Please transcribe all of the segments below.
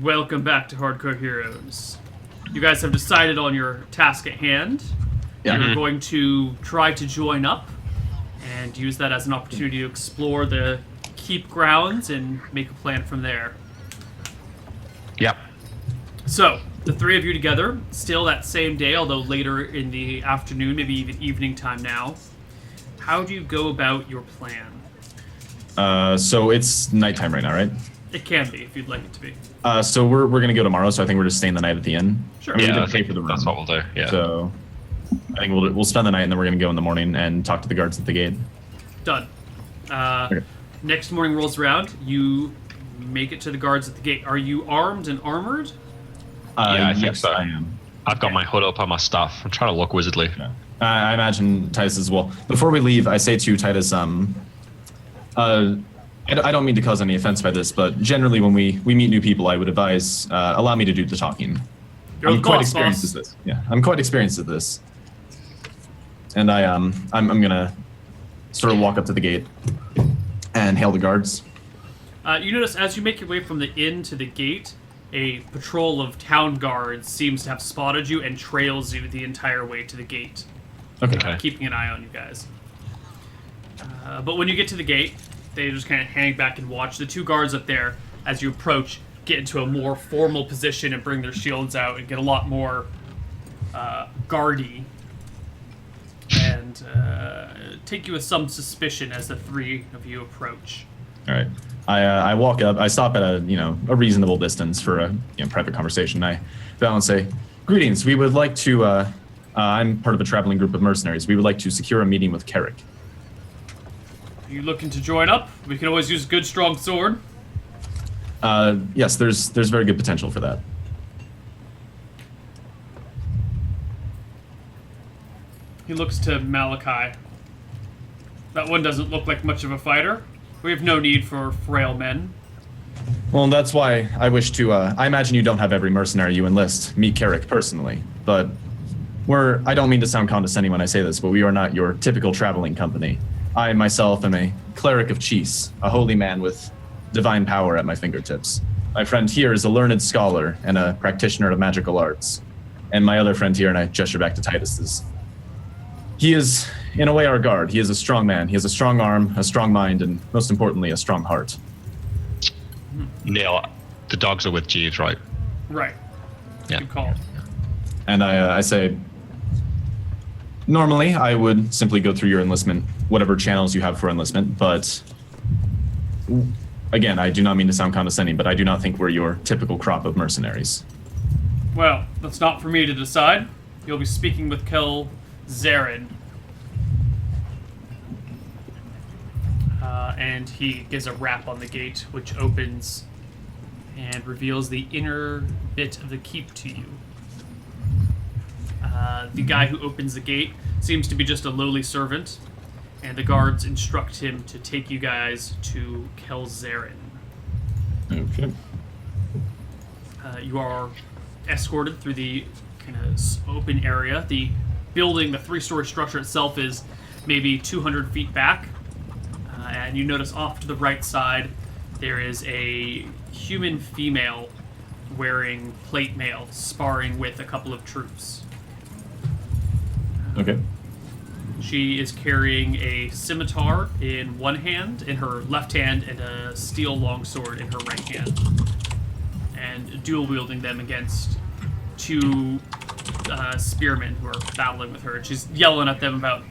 Welcome back to Hardcore Heroes. You guys have decided on your task at hand. Yeah. You're going to try to join up and use that as an opportunity to explore the keep grounds and make a plan from there. Yep. So, the three of you together, still that same day, although later in the afternoon, maybe even evening time now. How do you go about your plan? So it's nighttime right now, right? It can be, if you'd like it to be. So we're gonna go tomorrow. So I think we're just staying the night at the inn. Sure. I mean, we Yeah, didn't I pay think for the room. that's what we'll do. Yeah. So I think we'll spend the night and then we're gonna go in the morning and talk to the guards at the gate. Done. Okay. Next morning rolls around. You make it to the guards at the gate. Are you armed and armored? Yeah, I think yes, so. I am. I've got my hood up on my stuff. I'm trying to look wizardly. Yeah. I imagine Titus as well. Before we leave, I say to Titus, I don't mean to cause any offense by this, but generally when we meet new people, I would advise allow me to do the talking. You're the I'm quite boss, experienced boss. at this. Yeah, I'm quite experienced at this. And I'm gonna sort of walk up to the gate and hail the guards. You notice as you make your way from the inn to the gate, a patrol of town guards seems to have spotted you and trails you the entire way to the gate, Okay. keeping an eye on you guys. But when you get to the gate, they just kind of hang back and watch. The two guards up there, as you approach, get into a more formal position and bring their shields out and get a lot more guardy and take you with some suspicion as the three of you approach. All right. I walk up. I stop at a reasonable distance for a private conversation. I bow and say, "Greetings. We would like to. I'm part of a traveling group of mercenaries. We would like to secure a meeting with Carrick." Are you looking to join up? We can always use a good, strong sword. Yes, there's very good potential for that. He looks to Malachi. That one doesn't look like much of a fighter. We have no need for frail men. Well, that's why I wish to. I imagine you don't have every mercenary you enlist meet Carrick personally, but I don't mean to sound condescending when I say this, but we are not your typical traveling company. I myself am a cleric of Cheese, a holy man with divine power at my fingertips. My friend here is a learned scholar and a practitioner of magical arts. And my other friend here, and I gesture back to Titus, he is, in a way, our guard. He is a strong man. He has a strong arm, a strong mind, and most importantly, a strong heart. Neil, the dogs are with Jeeves, right? Right. Yeah. Good call. And I say, normally I would simply go through your enlistment, whatever channels you have for enlistment, but again, I do not mean to sound condescending, but I do not think we're your typical crop of mercenaries. Well, that's not for me to decide. You'll be speaking with Kel Zarin. And he gives a rap on the gate, which opens and reveals the inner bit of the keep to you. The guy who opens the gate seems to be just a lowly servant, and the guards instruct him to take you guys to Kel Zarin. Okay. You are escorted through the kind of open area. The building, the three-story structure itself, is maybe 200 feet back, and you notice off to the right side there is a human female wearing plate mail, sparring with a couple of troops. Okay. She is carrying a scimitar in one hand, in her left hand, and a steel longsword in her right hand, and dual wielding them against two spearmen who are battling with her. And she's yelling at them about,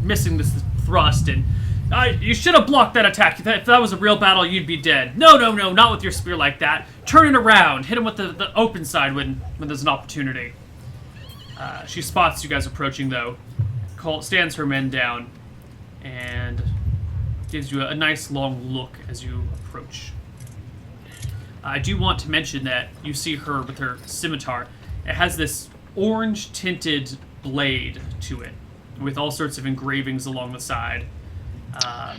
missing this thrust, and you should have blocked that attack. If that was a real battle, you'd be dead. No, not with your spear like that. Turn it around. Hit him with the open side when there's an opportunity. She spots you guys approaching, though, stands her men down, and gives you a nice long look as you approach. I do want to mention that you see her with her scimitar. It has this orange-tinted blade to it, with all sorts of engravings along the side.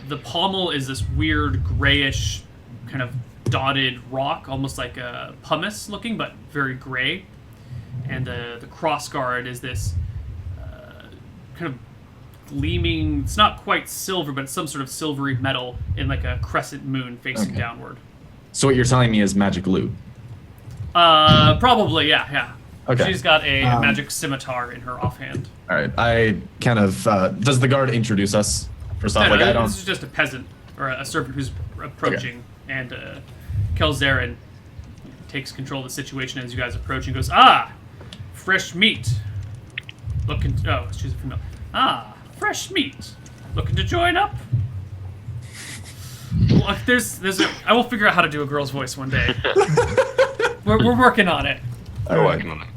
The pommel is this weird grayish kind of dotted rock, almost like a pumice looking, but very gray. And the crossguard is this kind of gleaming, it's not quite silver, but it's some sort of silvery metal in like a crescent moon facing downward. So what you're telling me is magic loot. Probably, yeah. Okay. She's got a magic scimitar in her offhand. All right. I kind of. Does the guard introduce us? First off, No, I don't. this is just a peasant or a servant who's approaching, and Kel Zarin takes control of the situation as you guys approach and goes, fresh meat. Looking. Oh, she's a female. Fresh meat. Looking to join up. Look, I will figure out how to do a girl's voice one day. We're working on it. We're working on it.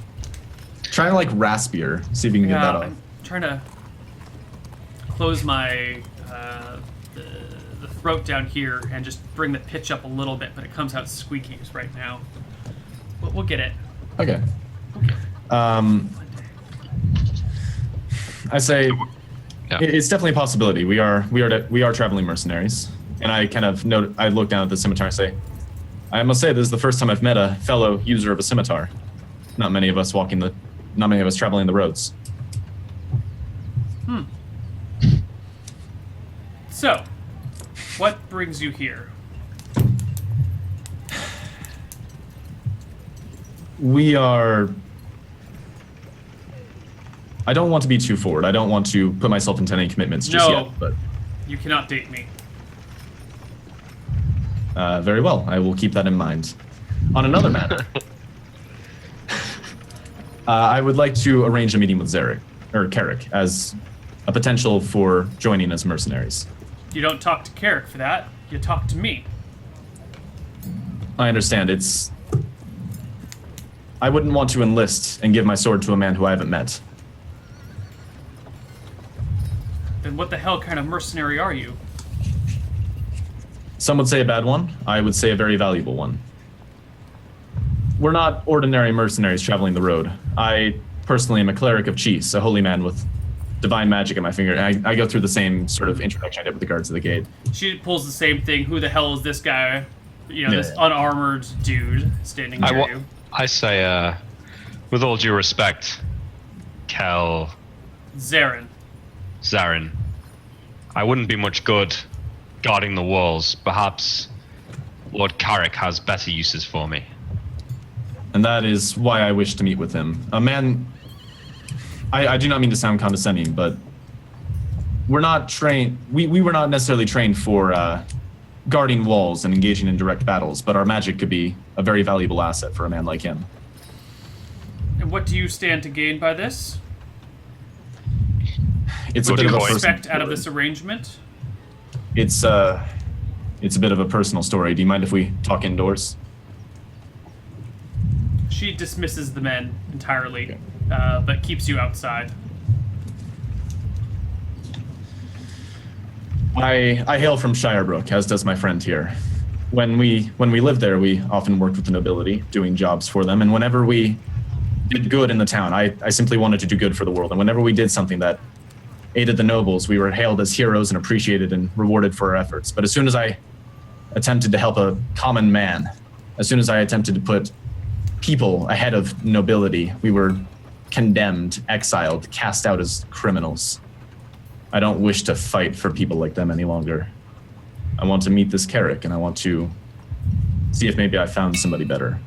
Trying to like raspier. See if you can get that off. I'm trying to close my the throat down here and just bring the pitch up a little bit, but it comes out squeaky right now. We'll get it. Okay. I say Yeah. it's definitely a possibility. We are traveling mercenaries, and I kind of I look down at the scimitar and say, I must say this is the first time I've met a fellow user of a scimitar. Not many of us traveling the roads. So, what brings you here? We are. I don't want to be too forward. I don't want to put myself into any commitments just No. yet. But You cannot date me. very well, I will keep that in mind. On another matter, I would like to arrange a meeting with Carrick as a potential for joining as mercenaries. You don't talk to Carrick for that. You talk to me. I understand. I wouldn't want to enlist and give my sword to a man who I haven't met. Then what the hell kind of mercenary are you? Some would say a bad one. I would say a very valuable one. We're not ordinary mercenaries traveling the road. I personally am a cleric of Cheese, a holy man with divine magic at my finger. And I go through the same sort of introduction I did with the guards of the gate. She pulls the same thing. Who the hell is this guy? Yeah. This unarmored dude standing near you. I say, with all due respect, Kel Zarin. Zarin, I wouldn't be much good guarding the walls. Perhaps Lord Carrick has better uses for me. And that is why I wish to meet with him. A man... I do not mean to sound condescending, but we're not trained... We were not necessarily trained for guarding walls and engaging in direct battles, but our magic could be a very valuable asset for a man like him. And what do you stand to gain by this? It's a What bit do of a you personal Expect out of story. this arrangement? It's a bit of a personal story. Do you mind if we talk indoors? She dismisses the men entirely, Okay. but keeps you outside. I hail from Shirebrook, as does my friend here. When we lived there, we often worked with the nobility, doing jobs for them. And whenever we did good in the town, I simply wanted to do good for the world. And whenever we did something that aided the nobles, we were hailed as heroes and appreciated and rewarded for our efforts. But as soon as I attempted to help a common man, as soon as I attempted to put people ahead of nobility, we were condemned, exiled, cast out as criminals. I don't wish to fight for people like them any longer. I want to meet this Carrick, and I want to see if maybe I found somebody better.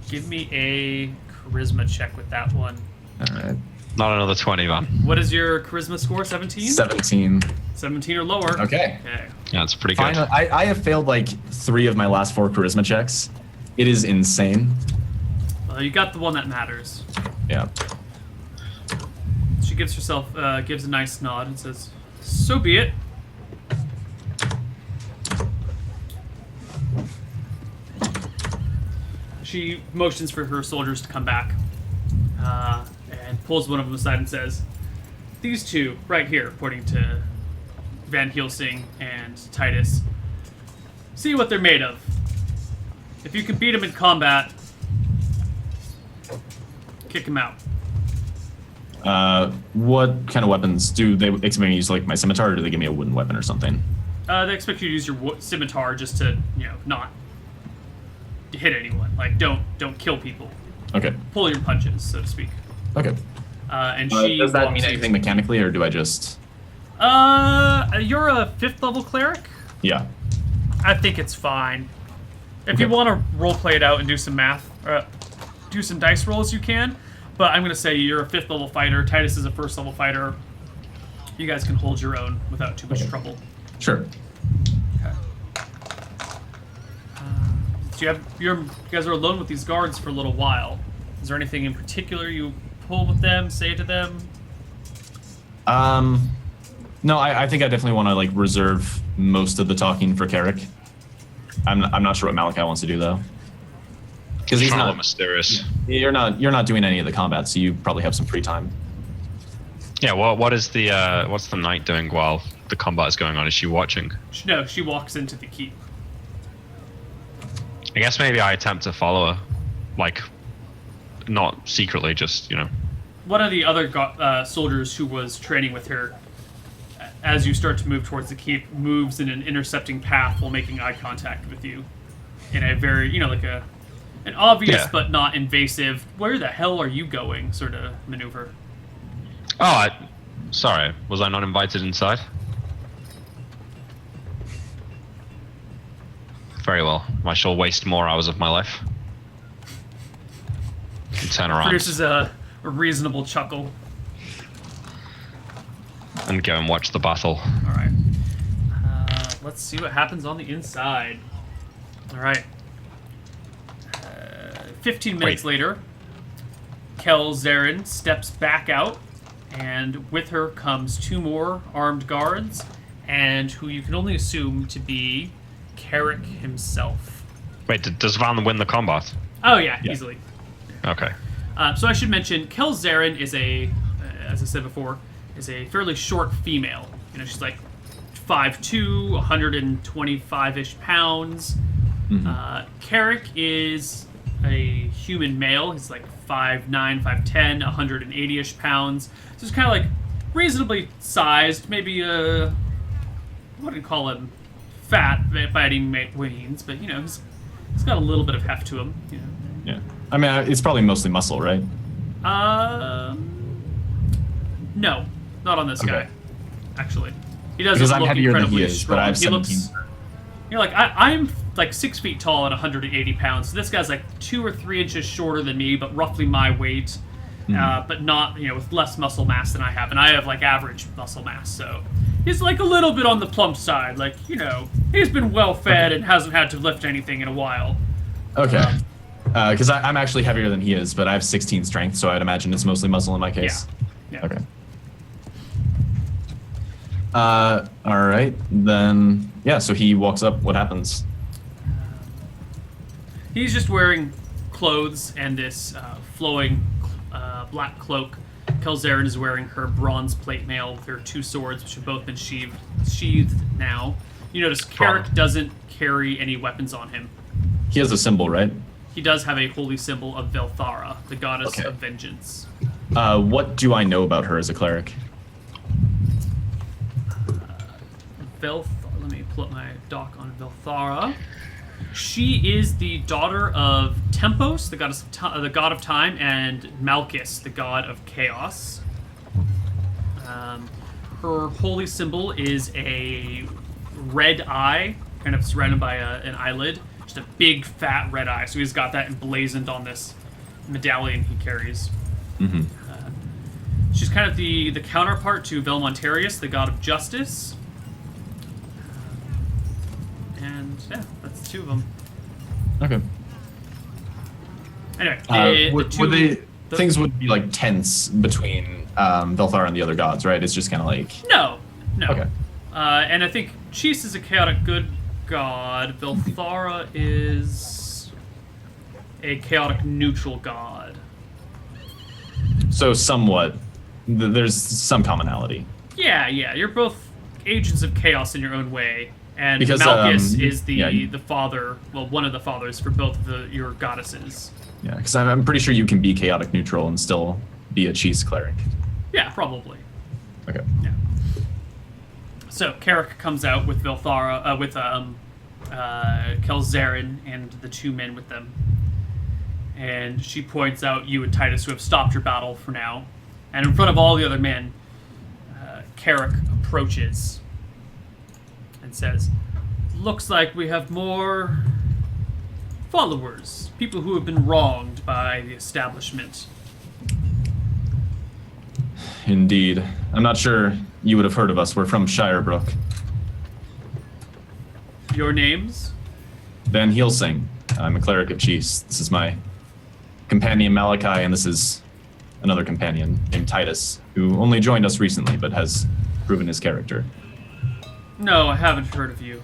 Give me a charisma check with that one. All right. Not another 20, man. What is your charisma score? 17? 17. 17 or lower. Okay. Yeah, it's pretty good. Finally, I have failed like 3 of my last 4 charisma checks. It is insane. Well, you got the one that matters. Yeah. She gives a nice nod and says, "So be it." She motions for her soldiers to come back, and pulls one of them aside and says, "These two right here," pointing to Van Helsing and Titus. "See what they're made of. If you can beat them in combat, kick them out." What kind of weapons do they expect me to use? Like my scimitar, or do they give me a wooden weapon or something? They expect you to use your scimitar just to, not hit anyone. Like, don't kill people. Okay. Pull your punches, so to speak. Okay. And she does that walks mean in. anything mechanically, or do I just? You're a 5th level cleric. Yeah. I think it's fine. If you want to role play it out and do some math, do some dice rolls, you can. But I'm going to say you're a 5th level fighter. Titus is a 1st level fighter. You guys can hold your own without too much trouble. Sure. Okay. So you guys are alone with these guards for a little while. Is there anything in particular you pull with them, say to them? No, I think I definitely want to like reserve most of the talking for Carrick. I'm not sure what Malachi wants to do though. Because he's not mysterious. You're not doing any of the combat, so you probably have some free time. Yeah. Well, what's the knight doing while the combat is going on? Is she watching? No, she walks into the keep. I guess maybe I attempt to follow her, like, not secretly, just One of the other soldiers who was training with her, as you start to move towards the keep, moves in an intercepting path while making eye contact with you, in a very like an obvious but not invasive "where the hell are you going" sort of maneuver. Oh, sorry. Was I not invited inside? Very well. I shall waste more hours of my life. And turn around. Produces a reasonable chuckle. And go and watch the battle. All right. Let's see what happens on the inside. All right. 15 minutes later, Kel Zarin steps back out, and with her comes 2 more armed guards, and who you can only assume to be Carrick himself. Wait, does Van win the combat? Oh yeah, easily. Okay. So I should mention, Kel Zarin is as I said before, is a fairly short female. She's like 5'2", 125-ish pounds. Mm-hmm. Carrick is a human male. He's like 5'9", 5'10", 180-ish pounds. So he's kind of like reasonably sized. Maybe I wouldn't call him fat by any means, but he's got a little bit of heft to him. Yeah. I mean, it's probably mostly muscle, right? No, not on this guy. Actually, he doesn't because I'm look heavier than incredibly he is, strong. but I have He 17. looks, I'm like 6 feet tall and 180 pounds. So this guy's like 2 or 3 inches shorter than me, but roughly my weight. But not, with less muscle mass than I have, and I have like average muscle mass. So he's like a little bit on the plump side. Like he's been well fed and hasn't had to lift anything in a while. Okay. Because I'm actually heavier than he is, but I have 16 strength, so I'd imagine it's mostly muscle in my case. Yeah. Okay. All right, then. Yeah, so he walks up. What happens? He's just wearing clothes and this flowing black cloak. Kel Zarin is wearing her bronze plate mail with her 2 swords, which have both been sheathed now. You notice Carrick doesn't carry any weapons on him. He has a symbol, right? He does have a holy symbol of Velthara, the goddess of vengeance. What do I know about her as a cleric? Let me pull up my doc on Velthara. She is the daughter of Tempos, the god of time, and Malchus, the god of chaos. Her holy symbol is a red eye, kind of surrounded by an eyelid. Just a big, fat red eye. So he's got that emblazoned on this medallion he carries. Mm-hmm. She's kind of the counterpart to Velmontarius, the god of justice. And yeah, that's 2 of them. Okay. Anyway, things would be like tense between Velthar and the other gods, right? It's just kind of like... No. Okay. And I think Cheese is a chaotic good god. Velthara is a chaotic neutral god. So somewhat, there's some commonality. Yeah. You're both agents of chaos in your own way. And Because, Malchus is the yeah. father, well, one of the fathers for both of your goddesses. Yeah, because I'm pretty sure you can be chaotic neutral and still be a cheese cleric. Yeah, probably. Okay. Yeah. So Carrick comes out with Velthara, with Kel Zarin and the 2 men with them, and she points out you and Titus, who have stopped your battle for now, and in front of all the other men, Carrick approaches and says, "Looks like we have more followers, people who have been wronged by the establishment. Indeed. I'm not sure you would have heard of us. We're from Shirebrook. Your names? Van Helsing. I'm a cleric of chiefs. This is my companion Malachi, and this is another companion named Titus, who only joined us recently, but has proven his character. No, I haven't heard of you.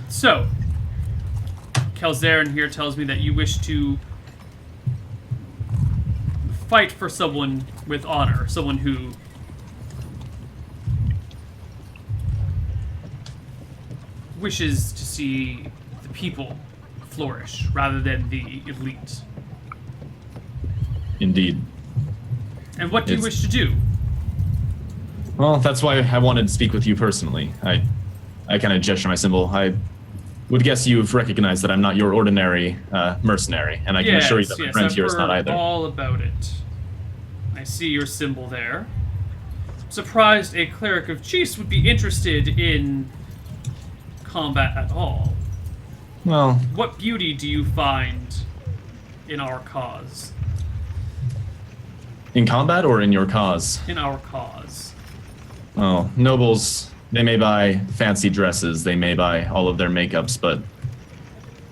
So, Kel Zarin here tells me that you wish to fight for someone with honor, someone who wishes to see the people flourish rather than the elite. Indeed. And what do you wish to do? Well, that's why I wanted to speak with you personally. I kind of gesture my symbol. I would guess you've recognized that I'm not your ordinary mercenary, and I can assure you that my friend here is not either. All about it. I see your symbol there. Surprised a cleric of chiefs would be interested in combat at all. Well, What beauty do you find in our cause? in combat or in your cause? In our cause. Oh, nobles, they may buy fancy dresses, they may buy all of their makeups, but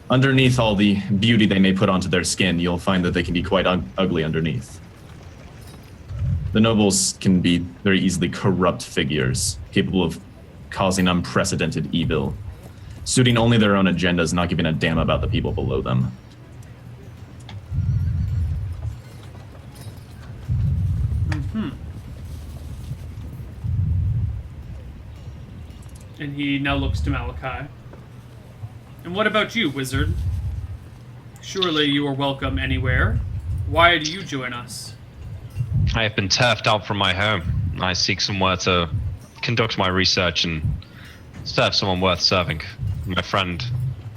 underneath all the beauty they may put onto their skin, you'll find that they can be quite ugly underneath. The nobles can be very easily corrupt figures, capable of causing unprecedented evil, suiting only their own agendas, not giving a damn about the people below them. And he now looks to Malachi. And what about you, wizard? Surely you are welcome anywhere. Why do you join us? I have been turfed out from my home. I seek somewhere to conduct my research and serve someone worth serving. My friend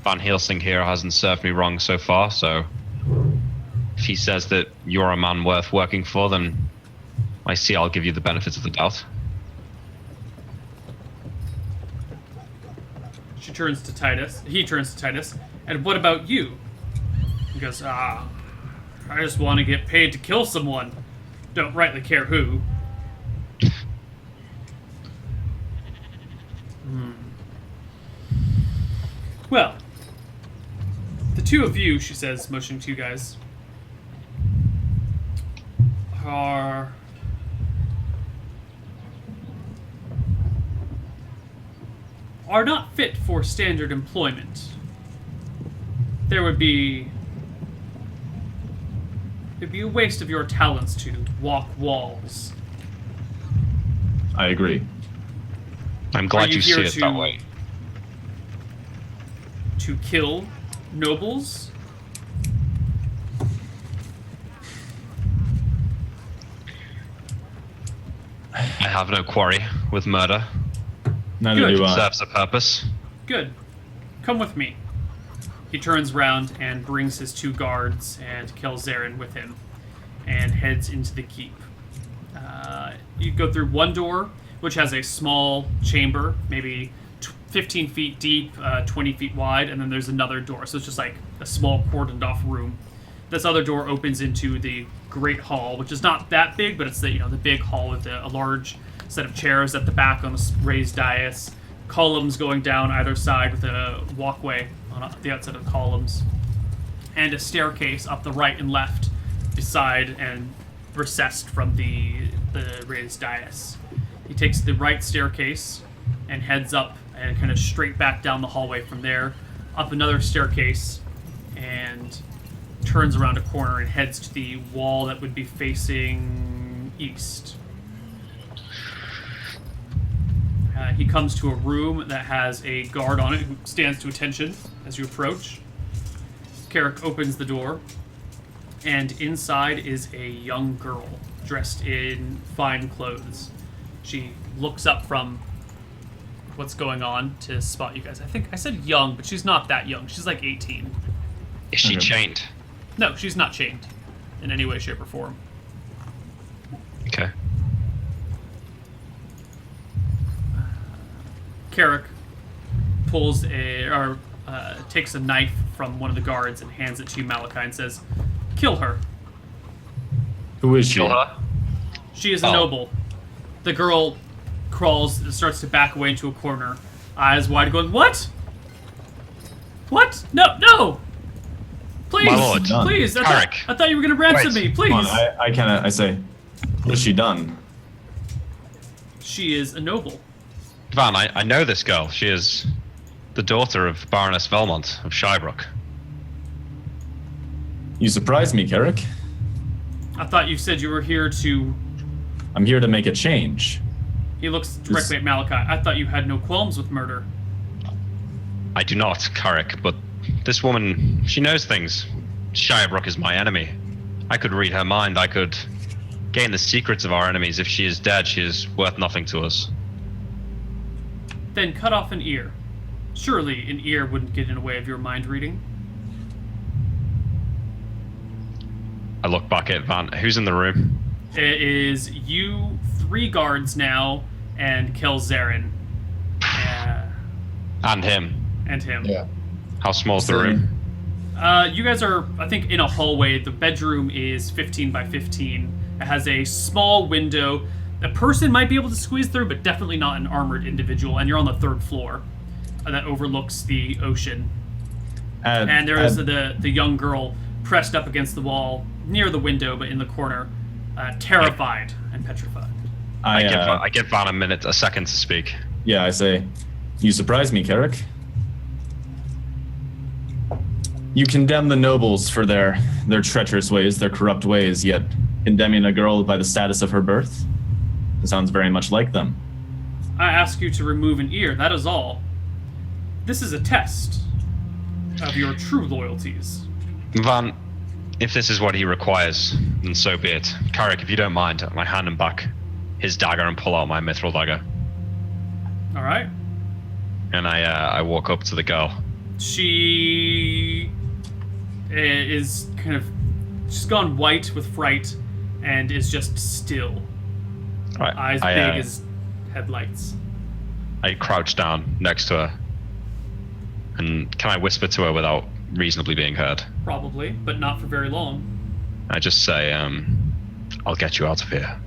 Van Helsing here hasn't served me wrong so far, so if he says that you're a man worth working for, then I see I'll give you the benefit of the doubt. She turns to Titus. He turns to Titus. And what about you? He goes, I just want to get paid to kill someone. Don't rightly care who. Well, the two of you, she says, motioning to you guys, are not fit for standard employment. It'd be a waste of your talents to walk walls. I agree. I'm glad you see here it that way. To kill nobles? I have no quarry with murder. Neither Good. do I. Serves a purpose. Good. Come with me. He turns around and brings his two guards and Kel Zarin with him and heads into the keep. You go through one door, which has a small chamber, maybe 15 feet deep, 20 feet wide, and then there's another door. So it's just like a small cordoned off room. This other door opens into the Great Hall, which is not that big, but it's the big hall with a large set of chairs at the back on a raised dais, columns going down either side with a walkway on the outside of the columns, and a staircase up the right and left beside and recessed from the raised dais. He takes the right staircase and heads up and kind of straight back down the hallway from there, up another staircase, and turns around a corner and heads to the wall that would be facing east. He comes to a room that has a guard on it who stands to attention as you approach. Carrick opens the door, and inside is a young girl dressed in fine clothes. She looks up from what's going on to spot you guys. I think I said young, but she's not that young. She's like 18. Is she chained? No, she's not chained in any way, shape, or form. Okay. Carrick takes a knife from one of the guards and hands it to you, Malachi, and says, "Kill her. Who is she? Kill her? She is a noble." The girl starts to back away into a corner, eyes wide, going, "What? What? No, no! Please, My lord. please! Carrick. I thought you were going to ransom Wait. me, please!" Come on, I say, what has she done? She is a noble. Van, I know this girl. She is the daughter of Baroness Velmont of Shybrook. You surprised me, Carrick. I thought you said you were here to... I'm here to make a change. He looks directly at Malachi. I thought you had no qualms with murder. I do not, Carrick, but this woman, she knows things. Shybrook is my enemy. I could read her mind. I could gain the secrets of our enemies. If she is dead, she is worth nothing to us. Then cut off an ear. Surely an ear wouldn't get in the way of your mind reading. I look back at Van. Who's in the room? It is you, 3 guards now, and Kel Zarin. And him. And him. Yeah. How small's the room? You guys are, I think, in a hallway. The bedroom is 15 by 15. It has a small window. A person might be able to squeeze through, but definitely not an armored individual. And you're on the 3rd floor that overlooks the ocean. And there is the young girl pressed up against the wall near the window, but in the corner, terrified and petrified. I give Van a second to speak. Yeah, I say, you surprised me, Carrick. You condemn the nobles for their treacherous ways, their corrupt ways, yet condemning a girl by the status of her birth? It sounds very much like them. I ask you to remove an ear, that is all. This is a test of your true loyalties. Van, if this is what he requires, then so be it. Carrick, if you don't mind, I hand him back his dagger and pull out my mithril dagger. All right. And I walk up to the girl. She is she's gone white with fright and is just still. Right. Eyes big as headlights. I crouch down next to her. And can I whisper to her without reasonably being heard? Probably, but not for very long. I just say, I'll get you out of here.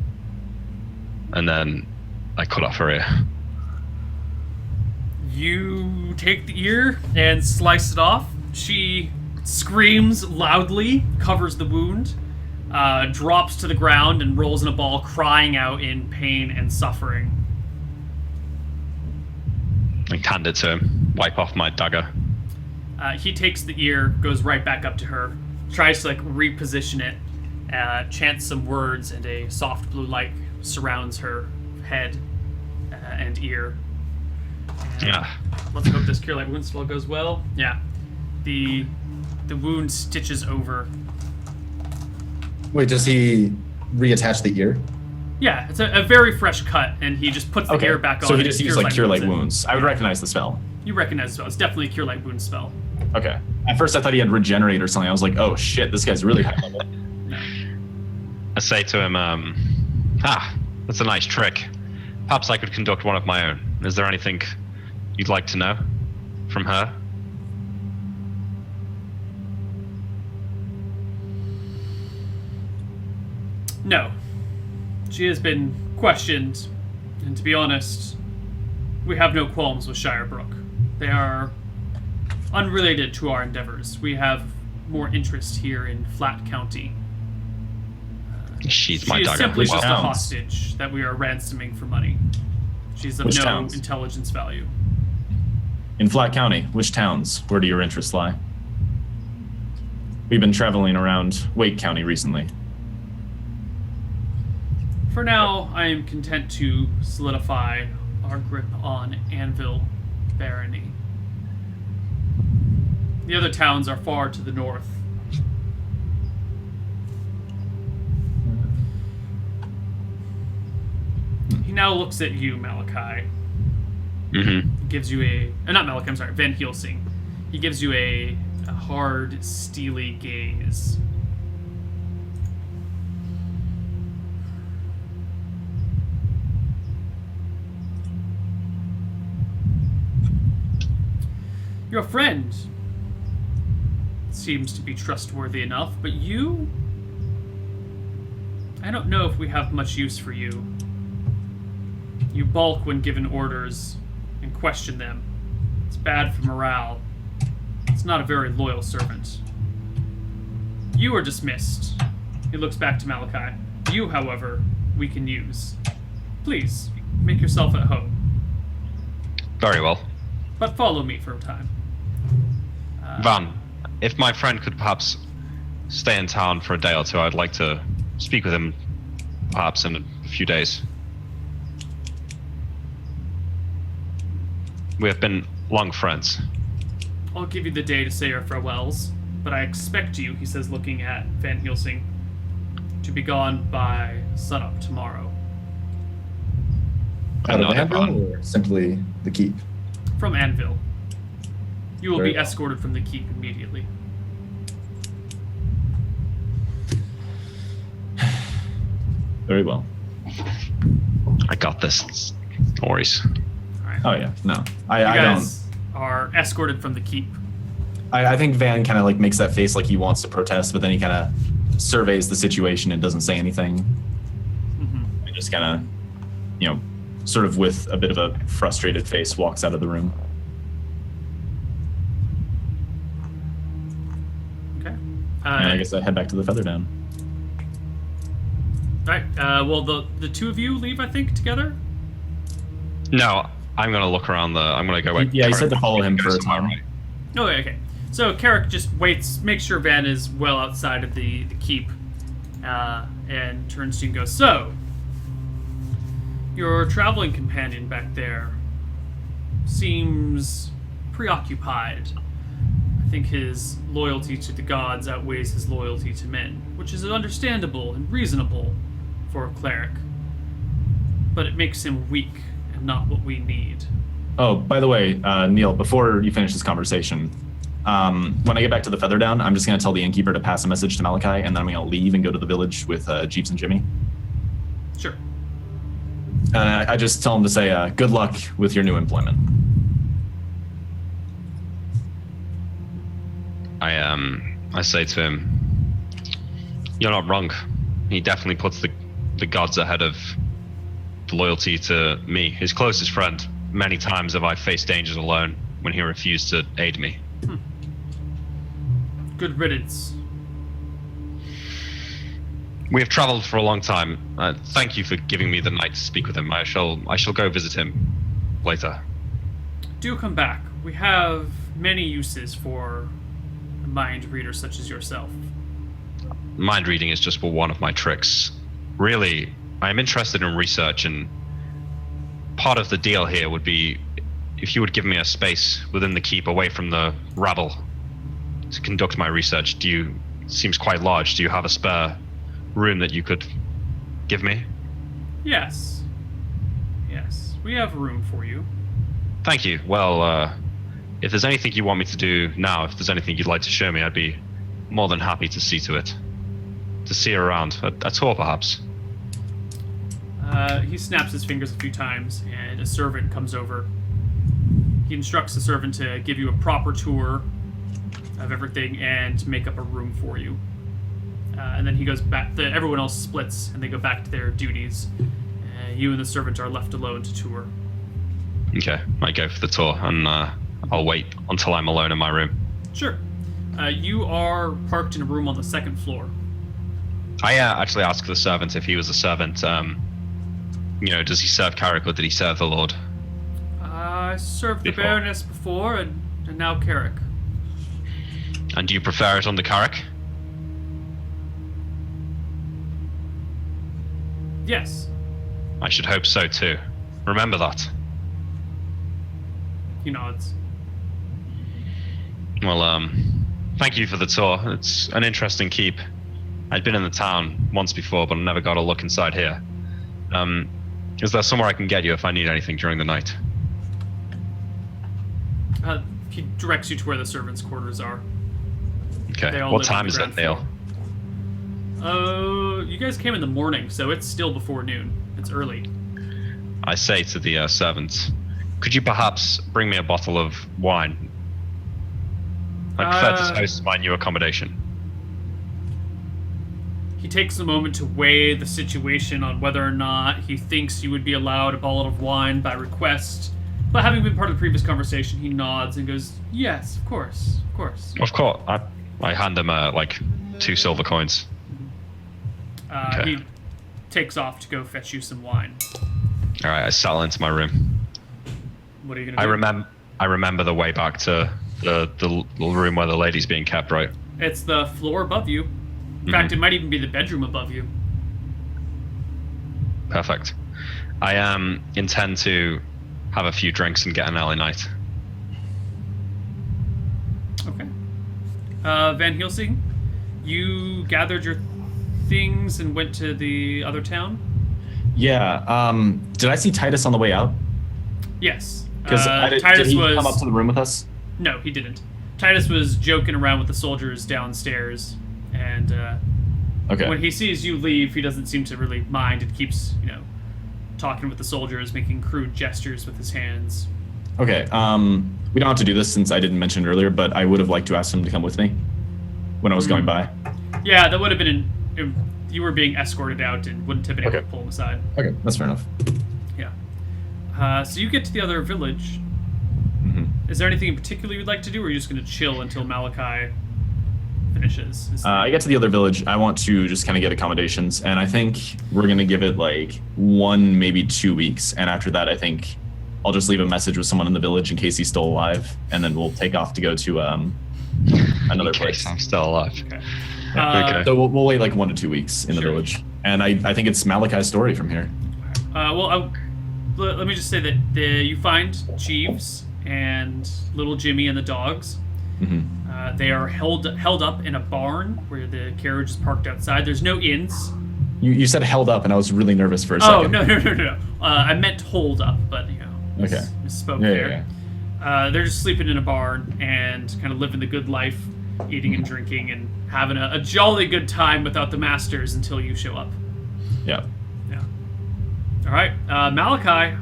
And then I cut off her ear. You take the ear and slice it off. She screams loudly, covers the wound, drops to the ground and rolls in a ball, crying out in pain and suffering. I hand it to him, wipe off my dagger. He takes the ear, goes right back up to her, tries to reposition it, chants some words, and a soft blue light surrounds her head and ear. Yeah. Let's hope this Cure Light Wound spell goes well. Yeah. The wound stitches over. Wait, does he reattach the ear? Yeah, it's a very fresh cut, and he just puts the ear back on. So he just used Cure Light it. Wounds. I would recognize the spell. You recognize the spell. It's definitely a Cure Light Wound spell. Okay. At first I thought he had Regenerate or something. I was like, oh shit, this guy's really high level. No. I say to him, that's a nice trick. Perhaps I could conduct one of my own. Is there anything you'd like to know from her? No. She has been questioned, and to be honest, we have no qualms with Shirebrook. They are unrelated to our endeavors. We have more interest here in Flat County. She's my She is dagger. simply just a towns? hostage that we are ransoming for money. She's of Which no towns? intelligence value. In Flat County, which towns? Where do your interests lie? We've been traveling around Wake County recently. For now, I am content to solidify our grip on Anvil Barony. The other towns are far to the north. He now looks at you, Malachi. Mm-hmm. Gives you not Malachi, I'm sorry, Van Helsing. He gives you a hard, steely gaze. Your friend seems to be trustworthy enough, but you... I don't know if we have much use for you. You balk when given orders and question them. It's bad for morale. It's not a very loyal servant. You are dismissed. He looks back to Malachi. You, however, we can use. Please, make yourself at home. Very well. But follow me for a time. Van, if my friend could perhaps stay in town for a day or two, I'd like to speak with him perhaps in a few days. We have been long friends. I'll give you the day to say your farewells, but I expect you, he says, looking at Van Helsing, to be gone by sunup tomorrow. Out of Not Anvil, Van. or simply the keep? From Anvil. You will Very be well. escorted from the keep immediately. Very well. I got this. No worries. All right. Oh yeah, no, You I don't. guys are escorted from the keep. I think Van kind of like makes that face like he wants to protest, but then he kind of surveys the situation and doesn't say anything. Mm-hmm. He just kind of, sort of with a bit of a frustrated face, walks out of the room. Okay. And I guess I head back to the Featherdown. All right. Well, the two of you leave, I think, together. No, I'm gonna look around I'm gonna go. Yeah, he said to follow him for a Goes to my time. right. Okay. So Carrick just waits, makes sure Van is well outside of the keep, and turns to you and goes, "So, your traveling companion back there seems preoccupied. I think his loyalty to the gods outweighs his loyalty to men, which is understandable and reasonable for a cleric. But it makes him weak and not what we need." Oh, by the way, Neil, before you finish this conversation, when I get back to the Featherdown, I'm just going to tell the innkeeper to pass a message to Malachi, and then I'm going to leave and go to the village with Jeeves and Jimmy. Sure. And I just tell him to say, good luck with your new employment. I say to him, "You're not wrong. He definitely puts the gods ahead of the loyalty to me, his closest friend. Many times have I faced dangers alone when he refused to aid me." Good riddance. We have traveled for a long time. Thank you for giving me the night to speak with him. I shall go visit him later. Do come back. We have many uses for a mind reader such as yourself. Mind reading is just one of my tricks. Really, I am interested in research, and part of the deal here would be if you would give me a space within the keep away from the rabble to conduct my research. Seems quite large. Do you have a spare room that you could give me? Yes. Yes. We have room for you. Thank you. Well, if there's anything you want me to do now, if there's anything you'd like to show me, I'd be more than happy to see to it. To see around. A tour, perhaps. He snaps his fingers a few times, and a servant comes over. He instructs the servant to give you a proper tour of everything and to make up a room for you. And then he goes back. Everyone else splits, and they go back to their duties. You and the servant are left alone to tour. Okay, I go for the tour, and I'll wait until I'm alone in my room. Sure. You are parked in a room on the second floor. I actually asked the servant if he was a servant. Does he serve Carrick or did he serve the Lord? I served the Before. Baroness before, and now Carrick. And do you prefer it under Carrick? Yes. I should hope so too. Remember that. He nods. Well, thank you for the tour. It's an interesting keep. I'd been in the town once before, but I never got a look inside here. Is there somewhere I can get you if I need anything during the night? He directs you to where the servants' quarters are. Okay. They all What live on time the is ground it, Neil? floor. You guys came in the morning, so it's still before noon. It's early. I say to the servants, could you perhaps bring me a bottle of wine? I prefer to host my new accommodation. He takes a moment to weigh the situation on whether or not he thinks you would be allowed a bottle of wine by request. But having been part of the previous conversation, he nods and goes, "Yes, of course, of course." Of course. I hand him, 2 silver coins. Okay. He takes off to go fetch you some wine. All right, I settle into my room. What are you going to do? I remember the way back to the little room where the lady's being kept, right? It's the floor above you. In fact, it might even be the bedroom above you. Perfect. I intend to have a few drinks and get an early night. Okay. Van Helsing, you gathered your things and went to the other town? Yeah. Did I see Titus on the way out? Yes. Because Titus did he was... come up to the room with us? No, he didn't. Titus was joking around with the soldiers downstairs, and Okay. when he sees you leave, he doesn't seem to really mind. It keeps, talking with the soldiers, making crude gestures with his hands. Okay. We don't have to do this since I didn't mention it earlier, but I would have liked to ask him to come with me when I was going by. Yeah, that would have been you were being escorted out and wouldn't have been able to pull him aside. Okay, that's fair enough. Yeah. So you get to the other village. Mm-hmm. Is there anything in particular you'd like to do, or are you just going to chill until Malachi finishes? I get to the other village. I want to just kind of get accommodations, and I think we're going to give it 1, maybe 2 weeks. And after that, I think I'll just leave a message with someone in the village in case he's still alive, and then we'll take off to go to another place. I'm still alive. Okay. Okay. So we'll wait 1 to 2 weeks in the village, and I think it's Malachi's story from here. Let me just say that you find Jeeves and little Jimmy and the dogs. Mm-hmm. They are held up in a barn where the carriage is parked outside. There's no inns. You said held up, and I was really nervous for a Oh, second. no. I meant hold up, but Okay. misspoke Yeah, there. Yeah. They're just sleeping in a barn and kind of living the good life, eating and drinking and having a jolly good time without the masters until you show up. Yeah. Yeah. All right, Malachi.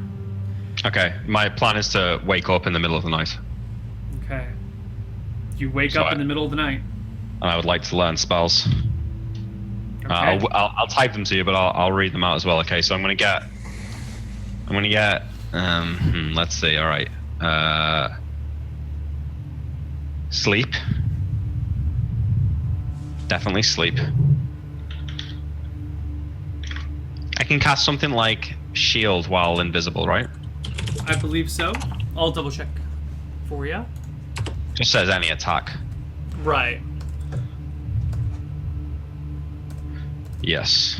Okay, my plan is to wake up in the middle of the night. Okay. You wake up in the middle of the night. And I would like to learn spells. Okay. I'll type them to you, but I'll read them out as well. Okay, so I'm gonna get. Let's see. All right. Sleep. Definitely sleep. I can cast something like shield while invisible, right? I believe so. I'll double check for you. Just says any attack. Right. Yes.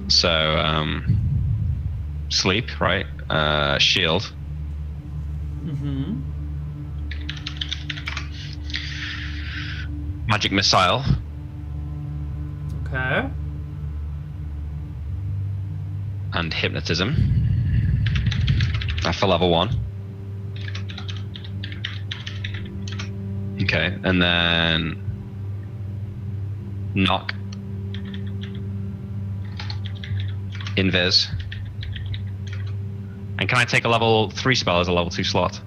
So, sleep, right? Shield. Mm-hmm. Magic missile. Okay. And hypnotism. For level 1. Okay, and then knock. Invis. And can I take a level 3 spell as a level 2 slot?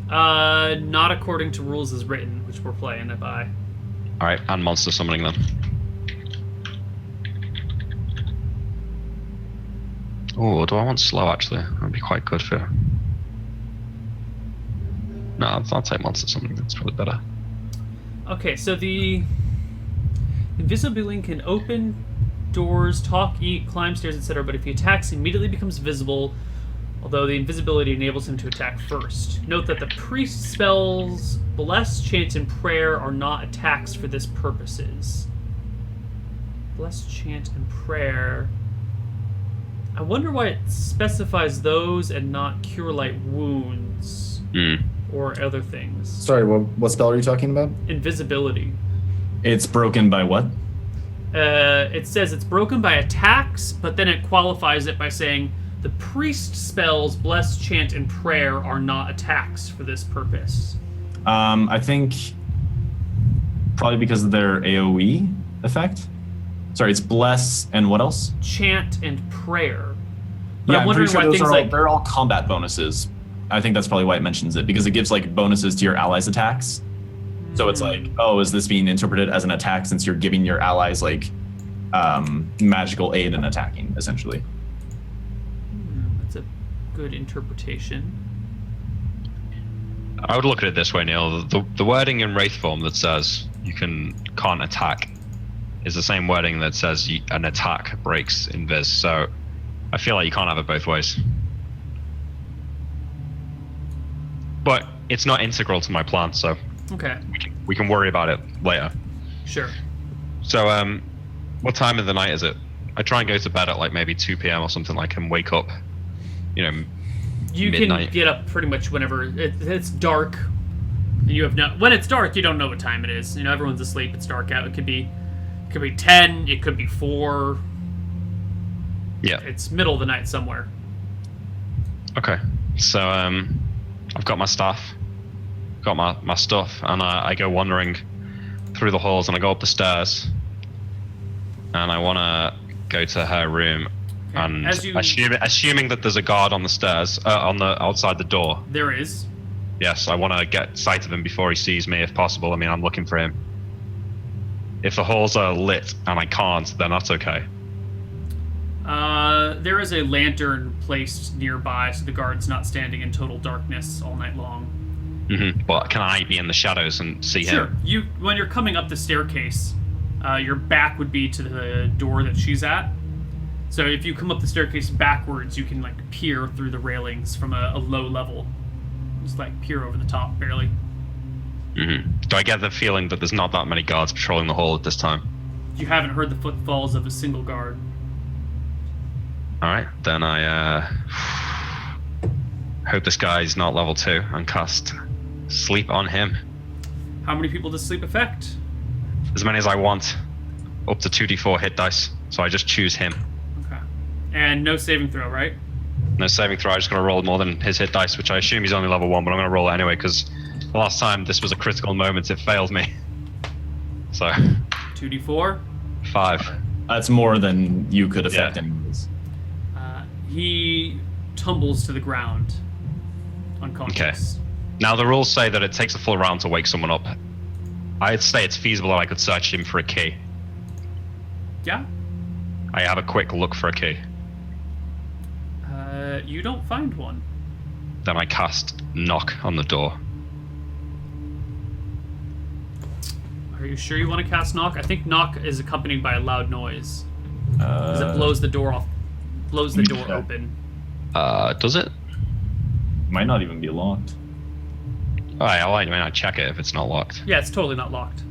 Not according to rules as written, which we're playing it by. Alright, and monster summoning them. Oh, do I want slow actually? That'd be quite good for... No, I'll take monster summoning, that's probably better. Okay, so the invisibility can open doors, talk, eat, climb stairs, etc., but if he attacks, he immediately becomes visible, although the invisibility enables him to attack first. Note that the priest spells Bless, Chant, and Prayer are not attacks for this purposes. Bless, Chant, and Prayer... I wonder why it specifies those and not Cure Light Wounds or other things. Sorry, what spell are you talking about? Invisibility. It's broken by what? It says it's broken by attacks, but then it qualifies it by saying the priest spells Bless, Chant, and Prayer are not attacks for this purpose. I think probably because of their AoE effect. Sorry, it's Bless and what else? Chant and Prayer. But I'm wondering why things like they're all combat bonuses. I think that's probably why it mentions it, because it gives like bonuses to your allies' attacks. So it's like, oh, is this being interpreted as an attack since you're giving your allies like magical aid in attacking, essentially? That's a good interpretation. I would look at it this way, Neil. The wording in Wraith form that says you can't attack is the same wording that says an attack breaks invis. So I feel like you can't have it both ways. But it's not integral to my plan, so okay, we can worry about it later. Sure. So what time of the night is it? I try and go to bed at like maybe 2 p.m. or something like, and wake up, you midnight. Can get up pretty much whenever it's dark. You have when it's dark, you don't know what time it is. Everyone's asleep. It's dark out. It could be 10. It could be 4. Yeah. It's middle of the night somewhere. Okay. So I've got my staff, got my stuff, and I go wandering through the halls, and I go up the stairs, and I want to go to her room. Okay. And assuming that there's a guard on the stairs, outside the door. There is. Yes, I want to get sight of him before he sees me, if possible. I mean, I'm looking for him. If the halls are lit and I can't, then that's okay. There is a lantern placed nearby, so the guard's not standing in total darkness all night long. Mm-hmm. But can I be in the shadows and see him? Sure. When you're coming up the staircase, your back would be to the door that she's at. So if you come up the staircase backwards, you can like peer through the railings from a low level. Just like peer over the top, barely. Mm-hmm. Do I get the feeling that there's not that many guards patrolling the hall at this time? You haven't heard the footfalls of a single guard. Alright, then I hope this guy's not level 2 and cast Sleep on him. How many people does sleep affect? As many as I want. Up to 2d4 hit dice, so I just choose him. Okay. And no saving throw, right? No saving throw, I'm just going to roll more than his hit dice, which I assume he's only level 1, but I'm going to roll it anyway, because the last time this was a critical moment, it failed me. So. 2d4? 5. That's more than you could affect anyways. He tumbles to the ground, unconscious. Okay. Now the rules say that it takes a full round to wake someone up. I'd say it's feasible that I could search him for a key. Yeah? I have a quick look for a key. You don't find one. Then I cast Knock on the door. Are you sure you want to cast Knock? I think Knock is accompanied by a loud noise. Because it blows the door off. Blows the door open. Does it? Might not even be locked. Alright, I might not check it if it's not locked. Yeah, it's totally not locked.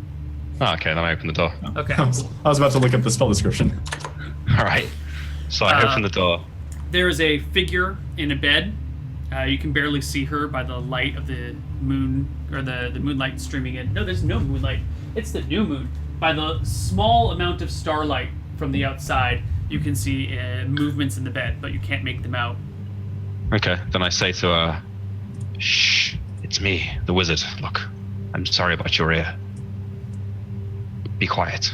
Oh, okay, then I open the door. Okay. I was about to look up the spell description. Alright. So I open the door. There is a figure in a bed. You can barely see her by the light of the moon, or the moonlight streaming in. No, there's no moonlight. It's the new moon. By the small amount of starlight from the outside, you can see movements in the bed, but you can't make them out. Okay, then I say to her, "Shh, it's me, the wizard. Look, I'm sorry about your ear. Be quiet.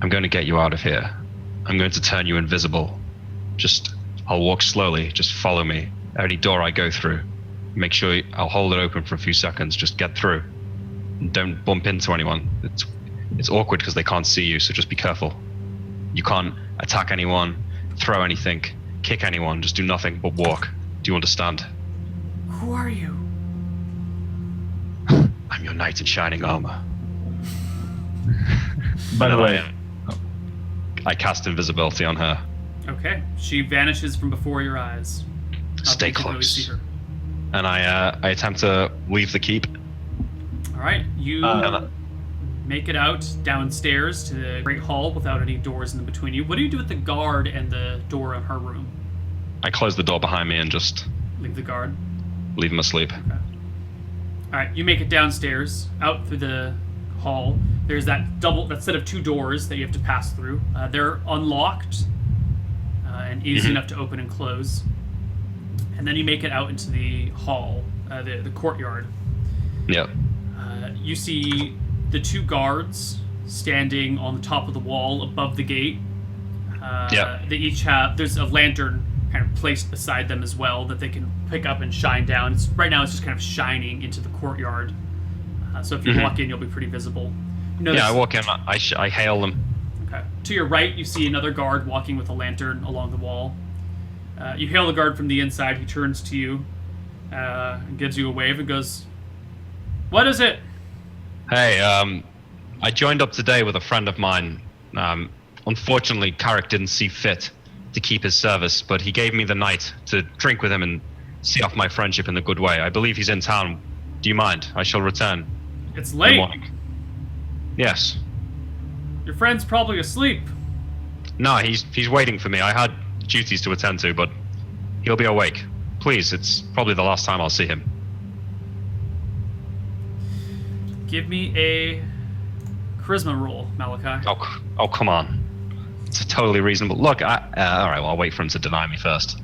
I'm going to get you out of here. I'm going to turn you invisible. I'll walk slowly, just follow me. Any door I go through, make sure I'll hold it open for a few seconds, just get through. And don't bump into anyone. It's awkward because they can't see you, so just be careful. You can't attack anyone, throw anything, kick anyone, just do nothing but walk. Do you understand?" Who are you? I'm your knight in shining armor. By the way, I cast invisibility on her. Okay. She vanishes from before your eyes. Not that Stay you can really close. see her. And I attempt to leave the keep. All right. You make it out downstairs to the Great Hall without any doors in between you. What do you do with the guard and the door in her room? I close the door behind me and just Leave the guard? leave him asleep. Okay. All right. You make it downstairs, out through the hall. There's that set of 2 doors that you have to pass through. They're unlocked and easy enough to open and close. And then you make it out into the hall, the courtyard. Yep. You see the 2 guards standing on the top of the wall above the gate. Yeah. They each there's a lantern kind of placed beside them as well that they can pick up and shine down. Right now it's just kind of shining into the courtyard. So if you walk in, you'll be pretty visible. I walk in, I hail them. Okay. To your right, you see another guard walking with a lantern along the wall. You hail the guard from the inside. He turns to you and gives you a wave and goes, "What is it?" Hey, I joined up today with a friend of mine. Unfortunately, Carrick didn't see fit to keep his service, but he gave me the night to drink with him and see off my friendship in a good way. I believe he's in town. Do you mind? I shall return. It's in the late. morning. Yes. Your friend's probably asleep. No, he's waiting for me. I had duties to attend to, but he'll be awake. Please, it's probably the last time I'll see him. Give me a charisma roll, Malachi. Oh, come on. It's totally reasonable. Look, all right, well, I'll wait for him to deny me first.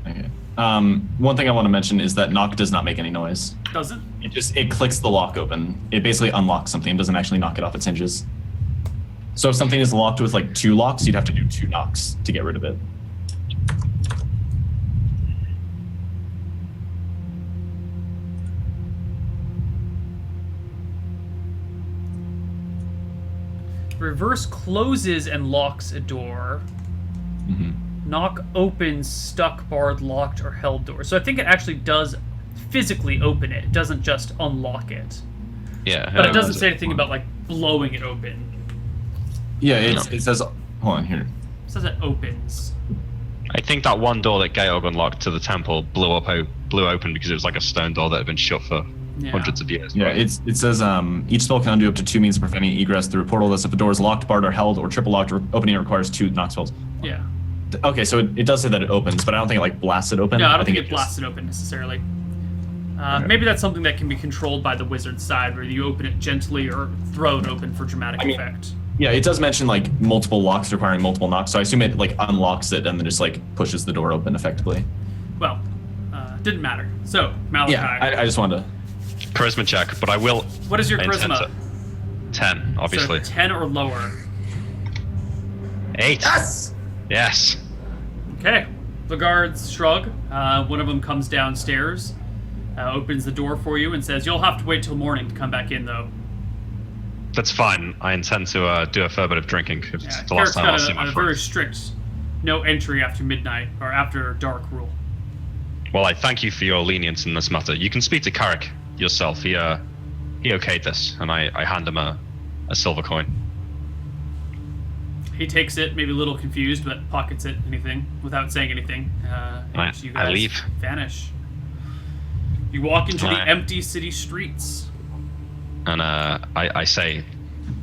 Okay. One thing I want to mention is that knock does not make any noise. Doesn't? It clicks the lock open. It basically unlocks something. It doesn't actually knock it off its hinges. So if something is locked with like 2 locks, you'd have to do 2 knocks to get rid of it. Reverse closes and locks a door. Knock opens stuck, barred, locked, or held door. So I think it actually does physically open it. It doesn't just unlock it. Yeah. But it doesn't say anything about like blowing it open. Yeah, it says. Hold on here. It says it opens. I think that one door that Georg unlocked to the temple blew open because it was like a stone door that had been shut for hundreds of years. Yeah, right? it says each spell can undo up to 2 means of preventing egress through a portal. Thus, if the door is locked, barred, or held, or triple locked, opening it requires 2 knock spells. Yeah. Okay, so it does say that it opens, but I don't think it like blasts it open. No, I don't think it blasts it open necessarily. Okay. Maybe that's something that can be controlled by the wizard's side, where you open it gently or throw it open for dramatic effect. Yeah, it does mention like multiple locks requiring multiple knocks, so I assume it like unlocks it and then just like pushes the door open effectively. Well, didn't matter. So, Malachi. Yeah, I just wanted to. Charisma check, but I will. What is your I intend charisma? 10, obviously. So 10 or lower. 8. Yes! Yes. Okay. The guards shrug. One of them comes downstairs, opens the door for you, and says, "You'll have to wait till morning to come back in, though." That's fine. I intend to do a fair bit of drinking. If it's the Carrick's last time I'll got see my a very friends. strict no entry after midnight, or after dark rule. Well, I thank you for your lenience in this matter. You can speak to Carrick yourself. He okayed this, and I hand him a silver coin. He takes it, maybe a little confused, but pockets it, without saying anything. And you guys I leave. Vanish. You walk into the Right. empty city streets. And I say,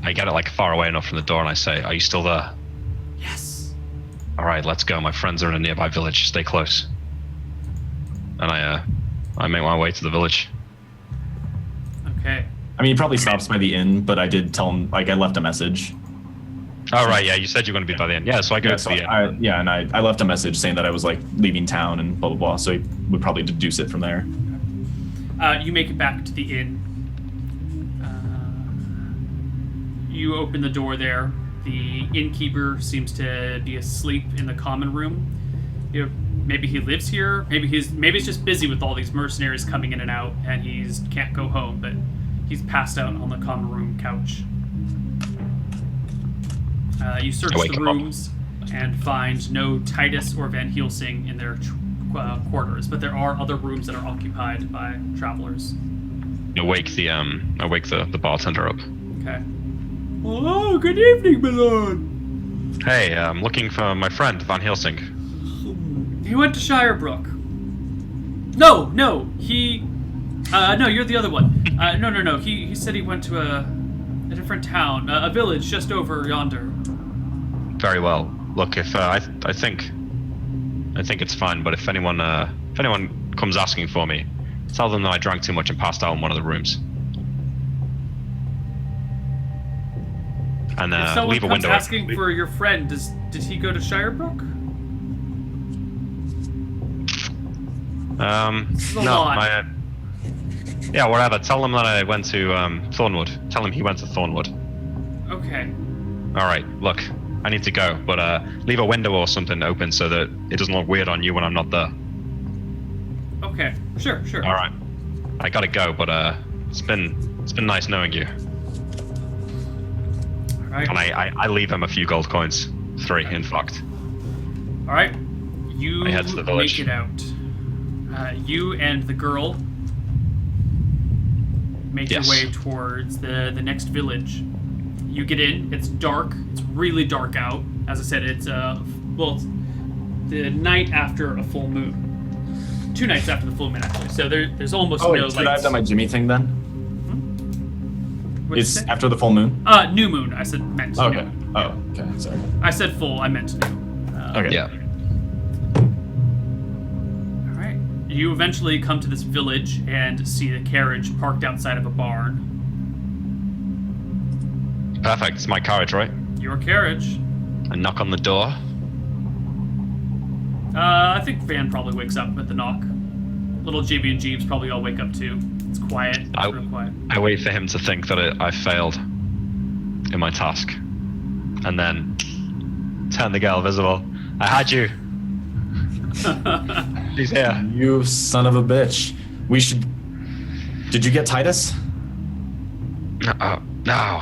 I get it like far away enough from the door, and I say, "Are you still there?" Yes. All right, let's go. My friends are in a nearby village. Stay close. And I make my way to the village. Okay. I mean, he probably stops by the inn, but I did tell him, like, I left a message. Oh, right, yeah, you said you were going to be by the end. Yeah, so I go to the inn. And I left a message saying that I was, like, leaving town and blah, blah, blah, so he would probably deduce it from there. You make it back to the inn. You open the door there. The innkeeper seems to be asleep in the common room. Maybe he lives here. Maybe it's just busy with all these mercenaries coming in and out, and can't go home. But he's passed out on the common room couch. You search the rooms and find no Titus or Van Helsing in their quarters, but there are other rooms that are occupied by travelers. I wake the bartender up. Okay. Oh, good evening, my lord. Hey, I'm looking for my friend Van Helsing. He went to Shirebrook. No, he. No, you're the other one. No. He said he went to a different town, a village just over yonder. Very well. Look, if I think it's fine. But if anyone comes asking for me, tell them that I drank too much and passed out in one of the rooms. And if someone leave a comes window asking open. for your friend, did he go to Shirebrook? This is a No, lot. yeah, whatever. Tell them that I went to Thornwood. Tell him he went to Thornwood. Okay. All right. Look, I need to go, but leave a window or something open so that it doesn't look weird on you when I'm not there. Okay, sure. All right, I gotta go, but it's been nice knowing you. All right. And I leave him a few gold coins, 3 in fact. All right. You I head to the village. make it out. You and the girl make Yes. your way towards the next village. You get in. It's dark. It's really dark out. As I said, it's it's the night after a full moon. 2 nights after the full moon, actually. So there's almost Oh, wait, no did I lights. have done my Jimmy thing then? What'd you It's say? after the full moon? New moon. I said meant. Okay. New. Oh, okay. Sorry. I said full. I meant new. Okay. Yeah. All right. You eventually come to this village and see the carriage parked outside of a barn. Perfect. It's my carriage, right? Your carriage. I knock on the door. I think Van probably wakes up at the knock. Little JB and Jeeves probably all wake up too. It's quiet. It's real quiet. I wait for him to think that I failed in my task, and then turn the girl visible. I had you. She's here. You son of a bitch. We should. Did you get Titus? No,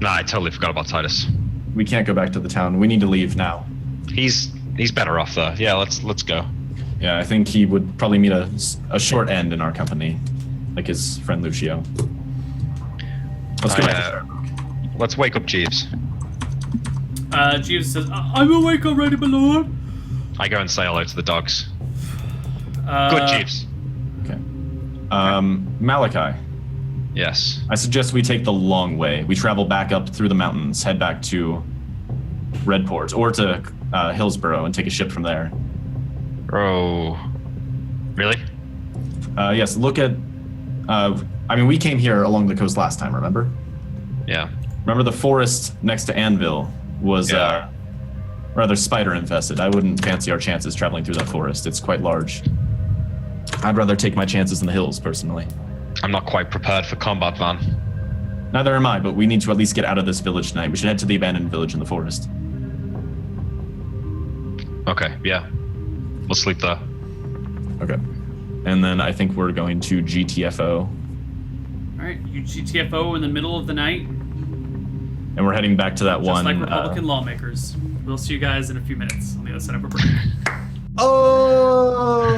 I totally forgot about Titus. We can't go back to the town. We need to leave now. He's better off there. Yeah, let's go. Yeah, I think he would probably meet a short end in our company, like his friend Lucio. Let's go back. Let's wake up Jeeves. Jeeves says, "I'm awake already, my lord." I go and say hello to the dogs. Uh, Good Jeeves. Okay. Malachi, Yes. I suggest we take the long way. We travel back up through the mountains, head back to Redport or to Hillsborough and take a ship from there. Oh. Really? Yes, look at. We came here along the coast last time, remember? Yeah. Remember the forest next to Anvil was Yeah. rather spider infested. I wouldn't fancy our chances traveling through that forest. It's quite large. I'd rather take my chances in the hills, personally. I'm not quite prepared for combat, Van. Neither am I, but we need to at least get out of this village tonight. We should head to the abandoned village in the forest. Okay, yeah. We'll sleep there. Okay. And then I think we're going to GTFO. All right, you GTFO in the middle of the night, And we're heading back to that just one. like Republican lawmakers. We'll see you guys in a few minutes on the other side of a break. Oh!